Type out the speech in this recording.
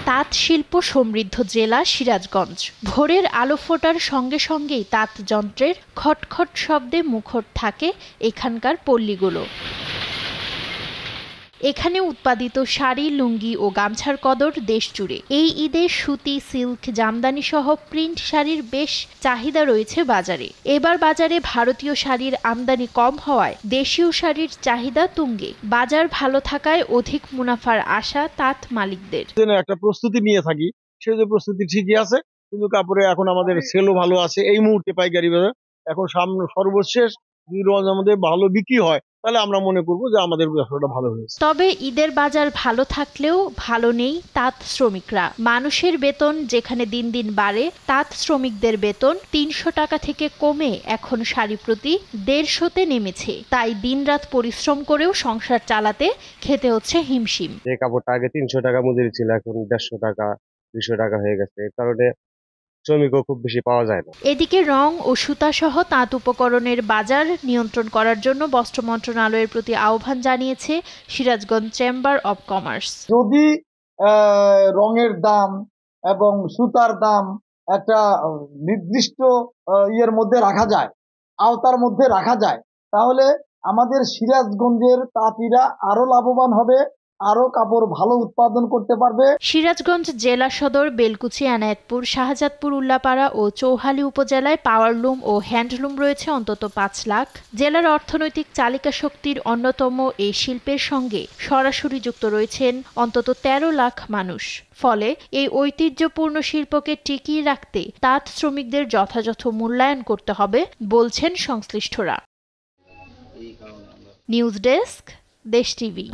তাঁত শিল্প সমৃদ্ধ জেলা সিরাজগঞ্জ। ভোরের আলো ফোটার সঙ্গে সঙ্গেই তাঁত যন্ত্রের খটখট শব্দে মুখর থাকে এখানকার পল্লীগুলো। এখানে উৎপাদিত শাড়ি, লুঙ্গি ও গামছার কদর দেশ জুড়ে। এই ঈদে সুতি, সিল্ক, জামদানি সহ প্রিন্ট শাড়ির বেশ চাহিদা রয়েছে বাজারে। এবার বাজারে ভারতীয় শাড়ির আমদানি কম হওয়ায় দেশীয় শাড়ির চাহিদা তুঙ্গে। বাজার ভালো থাকায় অধিক মুনাফার আশা তাঁত মালিকদের। একটা প্রস্তুতি নিয়ে থাকি, সে যে প্রস্তুতি ঠিকই আছে, কিন্তু কাপড়ে এখন আমাদের সেলও ভালো আছে। এই মুহূর্তে পাইকারি বাজার এখন সামনে সর্বশেষ 2 রোজার মধ্যে ভালো বিক্রি হয়, তাহলে আমরা মনে করব যে আমাদের ব্যবসাটা ভালো হয়েছে। তবে ঈদের বাজার ভালো থাকলেও ভালো নেই তাঁত শ্রমিকরা। মানুষের বেতন যেখানে দিন দিন বাড়ে, তাঁত শ্রমিকদের বেতন 300 টাকা থেকে কমে এখন শাড়ি প্রতি 150-তে নেমেছে। তাই দিনরাত পরিশ্রম করেও সংসার চালাতে খেতে হচ্ছে হিমশিম। যে কাপড়টা আগে 300 টাকা মজুরি ছিল, এখন 150 টাকা 200 টাকা হয়ে গেছে। এর কারণে শ্রমিকও খুব বেশি পাওয়া যায় না। এদিকে রং ও সুতা সহ তাঁত উপকরণের বাজার নিয়ন্ত্রণ করার জন্য বস্ত্র মন্ত্রণালয়ের প্রতি আহ্বান জানিয়েছে সিরাজগঞ্জ চেম্বার অব কমার্স। যদি রঙের দাম এবং সুতার দাম একটা নির্দিষ্ট ইয়ের মধ্যে রাখা যায়, আওতার মধ্যে রাখা যায়, তাহলে আমাদের সিরাজগঞ্জের তাঁতিরা আরো লাভবান হবে, আরো কাপড় ভালো উৎপাদন করতে পারবে। সিরাজগঞ্জ জেলা সদর, বেলকুচি, এনায়েতপুর, শাহজাদপুর, উল্লাপাড়া ও চৌহালি উপজেলায় পাওয়ারলুম ও হ্যান্ডলুম রয়েছে অন্তত 5 লাখ। জেলার অর্থনৈতিক চালিকা শক্তির অন্যতম এই শিল্পের সঙ্গে সরাসরি যুক্ত রয়েছেন অন্তত 13 লাখ মানুষ। ফলে এই ঐতিহ্যপূর্ণ শিল্পকে টিকিয়ে রাখতে তাঁত শ্রমিকদের যথাযথ মূল্যায়ন করতে হবে বলছেন সংশ্লিষ্টরা। নিউজ ডেস্ক, দেশ টিভি।